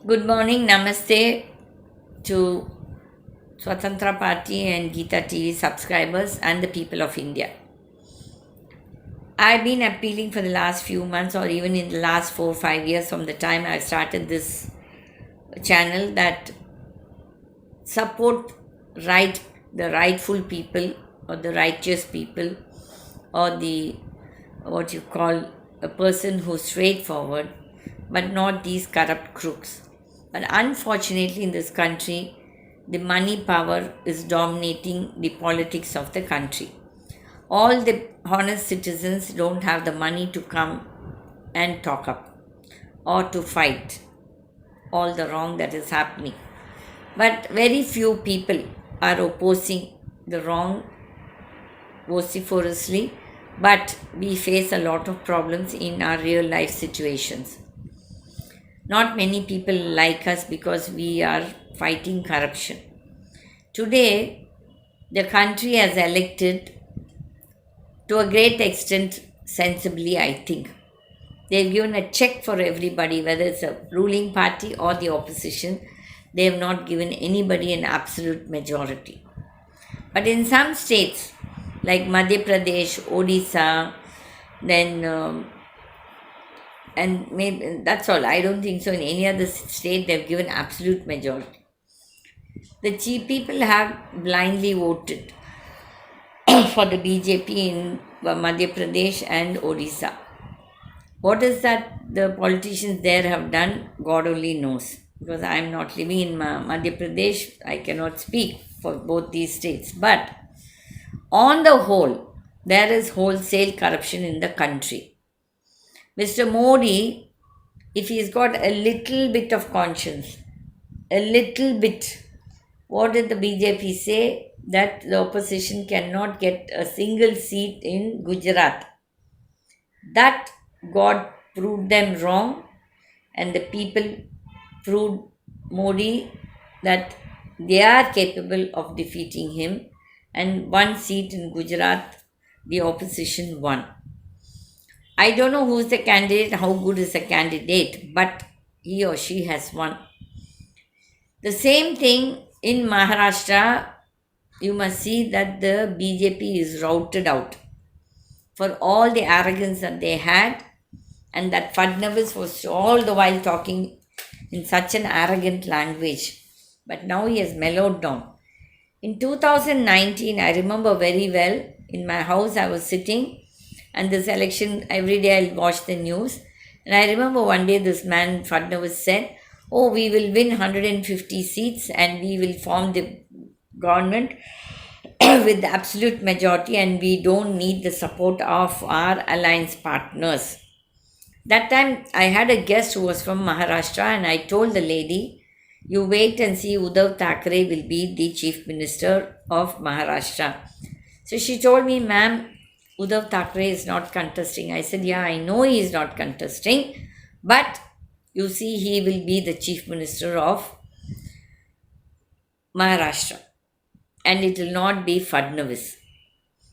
Good morning, namaste to Swatantra Party and Gita TV subscribers and the people of India. I've been appealing for the last few months or even in the last 4 or 5 years from the time I started this channel that support right the rightful people or the righteous people or the what you call a person who's straightforward but not these corrupt crooks. But unfortunately, in this country, the money power is dominating the politics of the country. All the honest citizens don't have the money to come and talk up or to fight all the wrong that is happening. But very few people are opposing the wrong vociferously, but we face a lot of problems in our real life situations. Not many people like us because we are fighting corruption. Today, the country has elected, to a great extent, sensibly, I think. They've given a check for everybody, whether it's a ruling party or the opposition. They have not given anybody an absolute majority. But in some states, like Madhya Pradesh, Odisha, then and maybe that's all. I don't think so. In any other state, they've given absolute majority. The cheap people have blindly voted for the BJP in Madhya Pradesh and Odisha. What is that the politicians there have done, God only knows. Because I am not living in Madhya Pradesh, I cannot speak for both these states. But on the whole, there is wholesale corruption in the country. Mr. Modi, if he's got a little bit of conscience, a little bit, what did the BJP say? That the opposition cannot get a single seat in Gujarat. That God proved them wrong, and the people proved Modi that they are capable of defeating him. And one seat in Gujarat, the opposition won. I don't know who's the candidate, how good is the candidate, but he or she has won. The same thing in Maharashtra, you must see that the BJP is routed out for all the arrogance that they had, and that Fadnavis was all the while talking in such an arrogant language. But now he has mellowed down. In 2019, I remember very well, in my house I was sitting, and this election, every day I'll watch the news. And I remember one day this man, Fadnavis, said, "Oh, we will win 150 seats and we will form the government with the absolute majority, and we don't need the support of our alliance partners." That time I had a guest who was from Maharashtra, and I told the lady, "You wait and see, Uddhav Thackeray will be the chief minister of Maharashtra." So she told me, "Ma'am, Uddhav Thackeray is not contesting." I said, "Yeah, I know he is not contesting, but you see, he will be the chief minister of Maharashtra, and it will not be Fadnavis."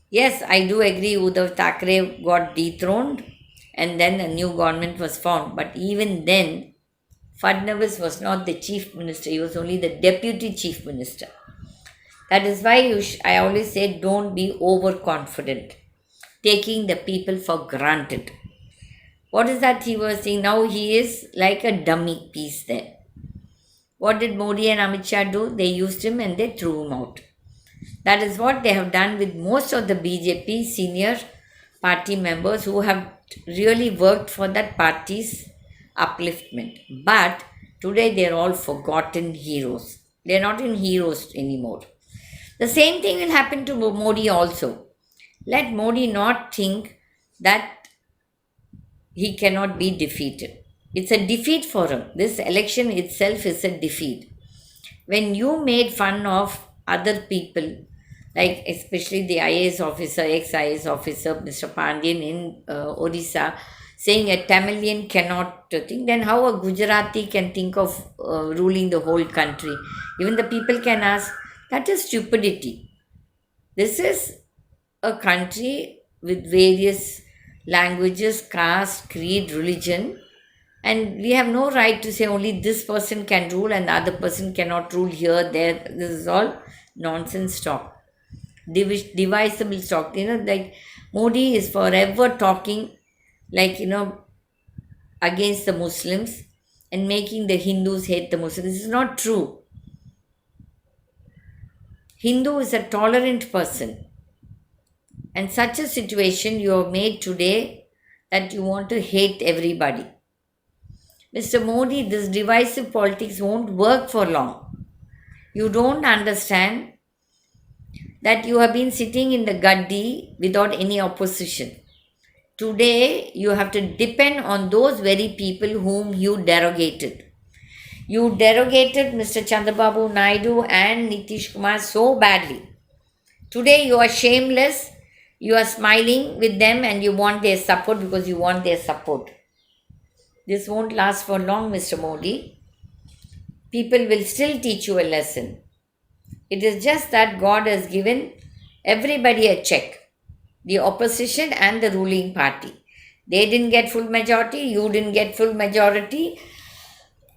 Yes, I do agree, Uddhav Thackeray got dethroned and then a new government was formed. But even then, Fadnavis was not the chief minister, he was only the deputy chief minister. That is why I always say, don't be overconfident, taking the people for granted. What is that he was saying? Now he is like a dummy piece there. What did Modi and Amit Shah do? They used him and they threw him out. That is what they have done with most of the BJP senior party members who have really worked for that party's upliftment. But today they are all forgotten heroes. They are not in heroes anymore. The same thing will happen to Modi also. Let Modi not think that he cannot be defeated. It's a defeat for him. This election itself is a defeat. When you made fun of other people, like especially the IAS officer, ex-IAS officer, Mr. Pandian in Odisha, saying a Tamilian cannot think, then how a Gujarati can think of ruling the whole country? Even the people can ask, that is stupidity. This is a country with various languages, caste, creed, religion, And we have no right to say only this person can rule and the other person cannot rule here, there. This is all nonsense talk, divisible talk. Like Modi is forever talking like, against the Muslims and making the Hindus hate the Muslims. This is not true. Hindu is a tolerant person. And such a situation you have made today that you want to hate everybody. Mr. Modi, this divisive politics won't work for long. You don't understand that you have been sitting in the gaddi without any opposition. Today, you have to depend on those very people whom you derogated. You derogated Mr. Chandrababu, Naidu, and Nitish Kumar so badly. Today, you are shameless. You are smiling with them and you want their support because you want their support. This won't last for long, Mr. Modi. People will still teach you a lesson. It is just that God has given everybody a check, the opposition and the ruling party. They didn't get full majority, you didn't get full majority.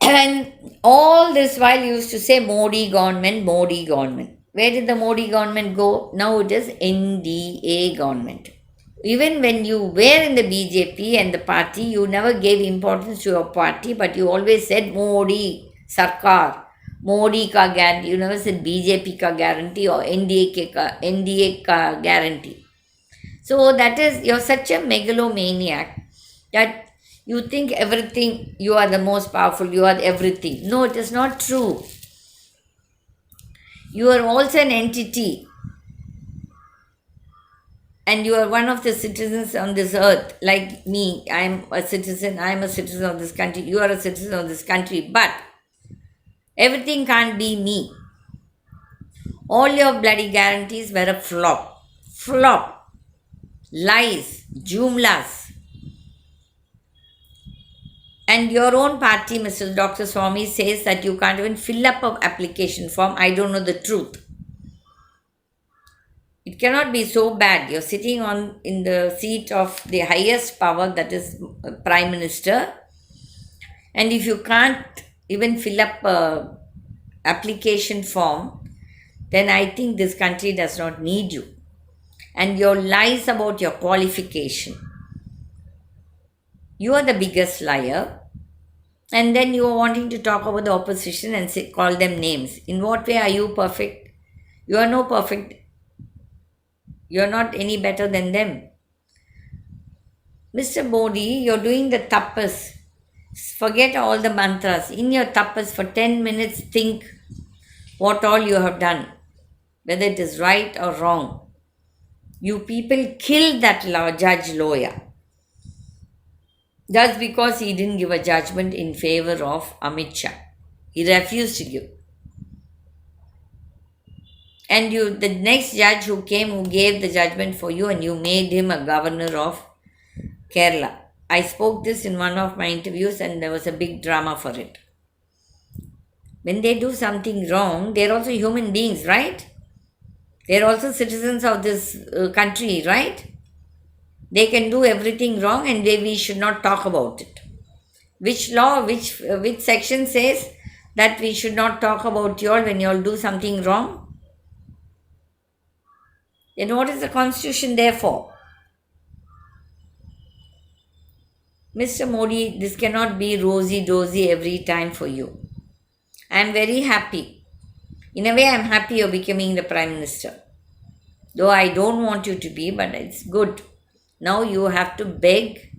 And all this while you used to say Modi government, Modi government. Where did the Modi government go? Now it is NDA government. Even when you were in the BJP and the party, you never gave importance to your party, but you always said Modi Sarkar, Modi ka guarantee. You never said BJP ka guarantee or NDA ka guarantee. So that is, you're such a megalomaniac that you think everything, you are the most powerful, you are everything. No, it is not true. You are also an entity and you are one of the citizens on this earth, like me. I'm a citizen of this country, you are a citizen of this country, but everything can't be me. All your bloody guarantees were a flop. Flop. Lies. Jumlas. And your own party, Mr. Dr. Swami, says that you can't even fill up an application form. I don't know the truth. It cannot be so bad. You're sitting in the seat of the highest power, that is Prime Minister. And if you can't even fill up a application form, then I think this country does not need you. And your lies about your qualification. You are the biggest liar. And then you are wanting to talk about the opposition and call them names. In what way are you perfect? You are no perfect. You are not any better than them. Mr. Modi, you're doing the tapas. Forget all the mantras. In your tapas for 10 minutes, think what all you have done, whether it is right or wrong. You people killed that Judge Loya. That's because he didn't give a judgment in favor of Amit Shah. He refused to give. And the next judge who came, who gave the judgment for you, and you made him a governor of Kerala. I spoke this in one of my interviews and there was a big drama for it. When they do something wrong, they're also human beings, right? They're also citizens of this country, right? They can do everything wrong and we should not talk about it. Which law, which section says that we should not talk about you all when you all do something wrong? Then what is the constitution there for? Mr. Modi, this cannot be rosy-dozy every time for you. I am very happy. In a way, I am happy you're becoming the Prime Minister. Though I don't want you to be, but it's good. Now you have to beg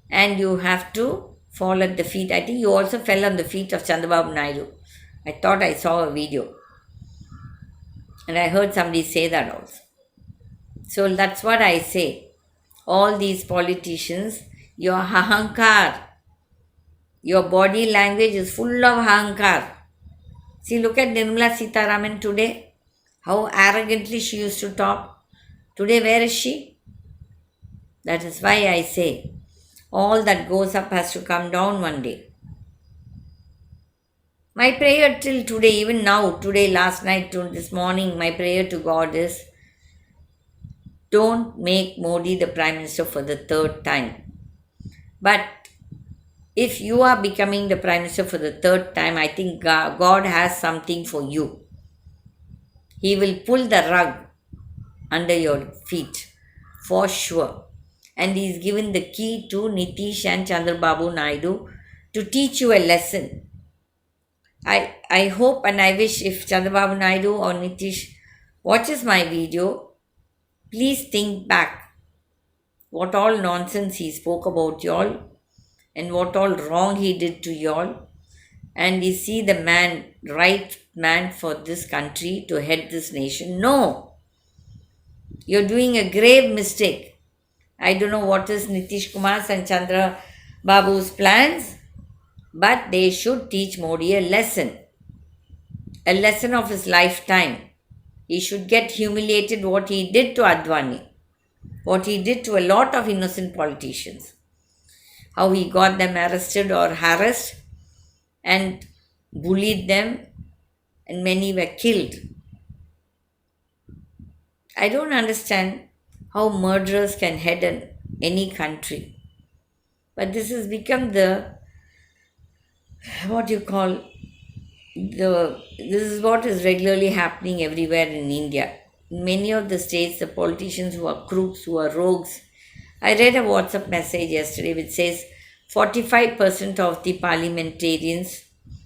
and you have to fall at the feet. I think you also fell on the feet of Chandrababu Naidu. I thought I saw a video. And I heard somebody say that also. So that's what I say. All these politicians, your ahankar, your body language is full of ahankar. See, look at Nirmala Sitharaman today. How arrogantly she used to talk. Today, where is she? That is why I say, all that goes up has to come down one day. My prayer till today, even now, today, last night, this morning, my prayer to God is, don't make Modi the Prime Minister for the third time. But if you are becoming the Prime Minister for the third time, I think God has something for you. He will pull the rug under your feet for sure. And he's given the key to Nitish and Chandrababu Naidu to teach you a lesson. I hope and I wish if Chandrababu Naidu or Nitish watches my video, please think back what all nonsense he spoke about y'all and what all wrong he did to y'all. And you see the man, right man for this country to head this nation. No, you're doing a grave mistake. I don't know what is Nitish Kumar's and Chandra Babu's plans, but they should teach Modi a lesson of his lifetime. He should get humiliated what he did to Advani, what he did to a lot of innocent politicians, how he got them arrested or harassed and bullied them, and many were killed. I don't understand how murderers can head any country. But this has become the, what you call, this is what is regularly happening everywhere in India. In many of the states, the politicians who are crooks, who are rogues. I read a WhatsApp message yesterday which says 45% of the parliamentarians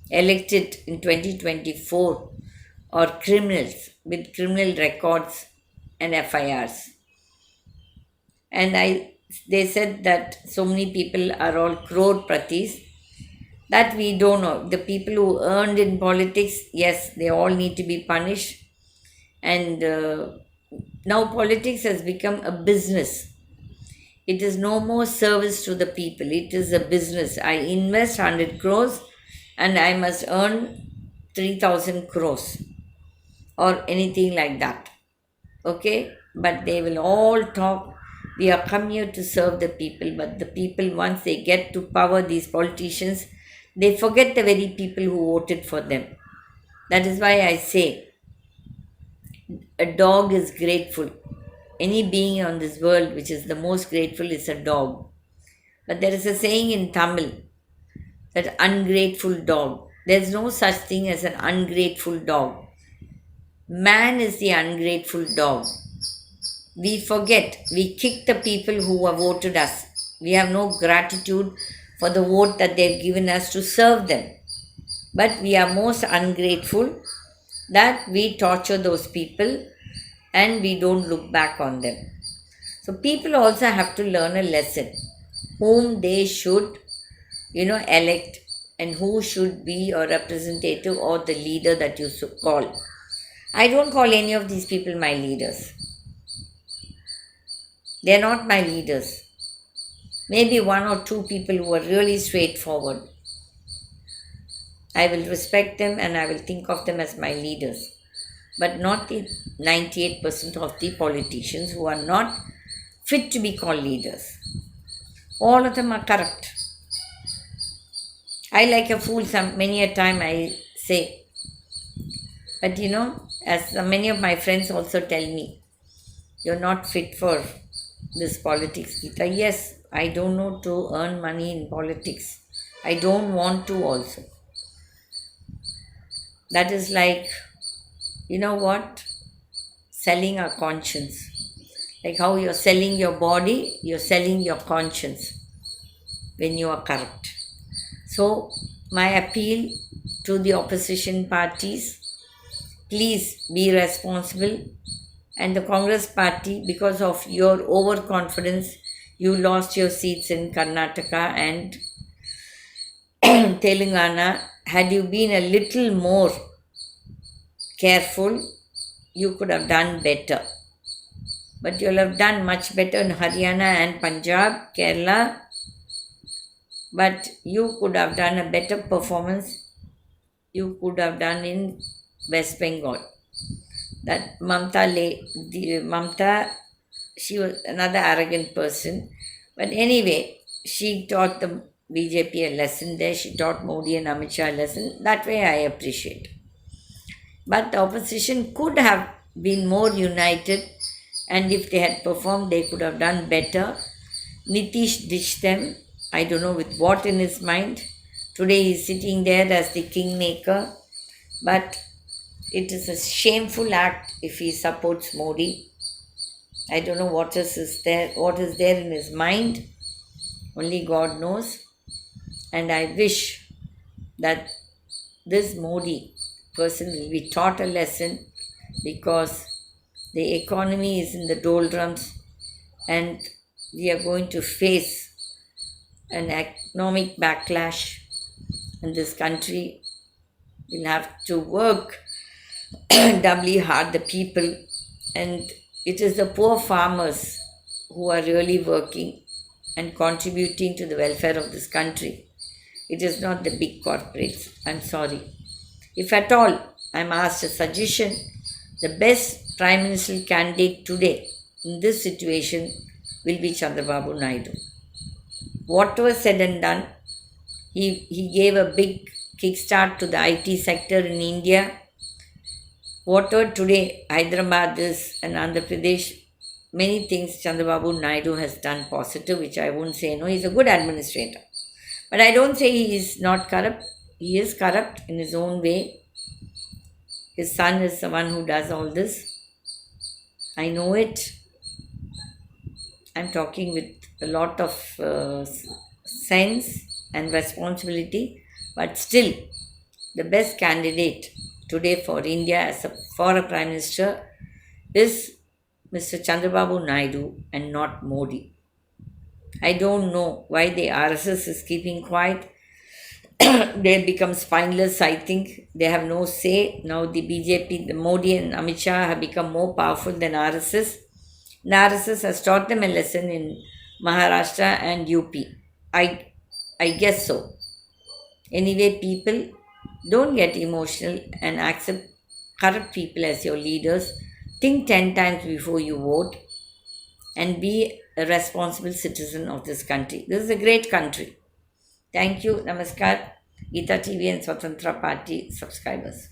elected in 2024 are criminals with criminal records and FIRs. And they said that so many people are all crore pratis that we don't know. The people who earned in politics, yes, they all need to be punished. And now politics has become a business. It is no more service to the people. It is a business. I invest 100 crores and I must earn 3,000 crores or anything like that. Okay? But they will all talk. We are come here to serve the people. But the people, once they get to power, these politicians, they forget the very people who voted for them. That is why I say a dog is grateful. Any being on this world which is the most grateful is a dog. But there is a saying in Tamil that ungrateful dog. There is no such thing as an ungrateful dog. Man is the ungrateful dog. We forget, we kick the people who have voted us. We have no gratitude for the vote that they've given us to serve them. But we are most ungrateful that we torture those people and we don't look back on them. So people also have to learn a lesson whom they should, elect and who should be a representative or the leader that you should call. I don't call any of these people my leaders. They are not my leaders. Maybe one or two people who are really straightforward. I will respect them and I will think of them as my leaders. But not the 98% of the politicians who are not fit to be called leaders. All of them are corrupt. I like a fool many a time I say. But as many of my friends also tell me, you're not fit for this politics, Gita. Yes, I don't know to earn money in politics. I don't want to also. That is like, selling our conscience. Like how you're selling your body, you're selling your conscience when you are corrupt. So, my appeal to the opposition parties, please be responsible. And the Congress party, because of your overconfidence, you lost your seats in Karnataka and Telangana. Had you been a little more careful, you could have done better. But you'll have done much better in Haryana and Punjab, Kerala. But you could have done a better performance. You could have done in West Bengal. That Mamta, she was another arrogant person. But anyway, she taught the BJP a lesson there. She taught Modi and Amit Shah a lesson. That way I appreciate. But the opposition could have been more united, and if they had performed, they could have done better. Nitish ditched them. I don't know with what in his mind. Today he's sitting there as the kingmaker, but it is a shameful act if he supports Modi. I don't know what is there in his mind. Only God knows. And I wish that this Modi person will be taught a lesson, because the economy is in the doldrums and we are going to face an economic backlash, and this country will have to work doubly hard, the people, and it is the poor farmers who are really working and contributing to the welfare of this country. It is not the big corporates. I'm sorry. If at all I'm asked a suggestion, the best prime ministerial candidate today in this situation will be Chandrababu Naidu. Whatever said and done, he gave a big kickstart to the IT sector in India. Whatever today Hyderabad is and Andhra Pradesh, many things Chandrababu Naidu has done positive, which I won't say no. He's a good administrator. But I don't say he is not corrupt. He is corrupt in his own way. His son is the one who does all this. I know it. I'm talking with a lot of sense and responsibility, but still, the best candidate today for India for a prime minister is Mr. Chandrababu Naidu and not Modi. I don't know why the RSS is keeping quiet. They become spineless, I think. They have no say. Now the BJP, the Modi and Amit Shah have become more powerful than RSS. And RSS has taught them a lesson in Maharashtra and UP. I guess so. Anyway, people, don't get emotional and accept corrupt people as your leaders. Think 10 times before you vote and be a responsible citizen of this country. This is a great country. Thank you. Namaskar. Gita TV and Swatantra Party subscribers.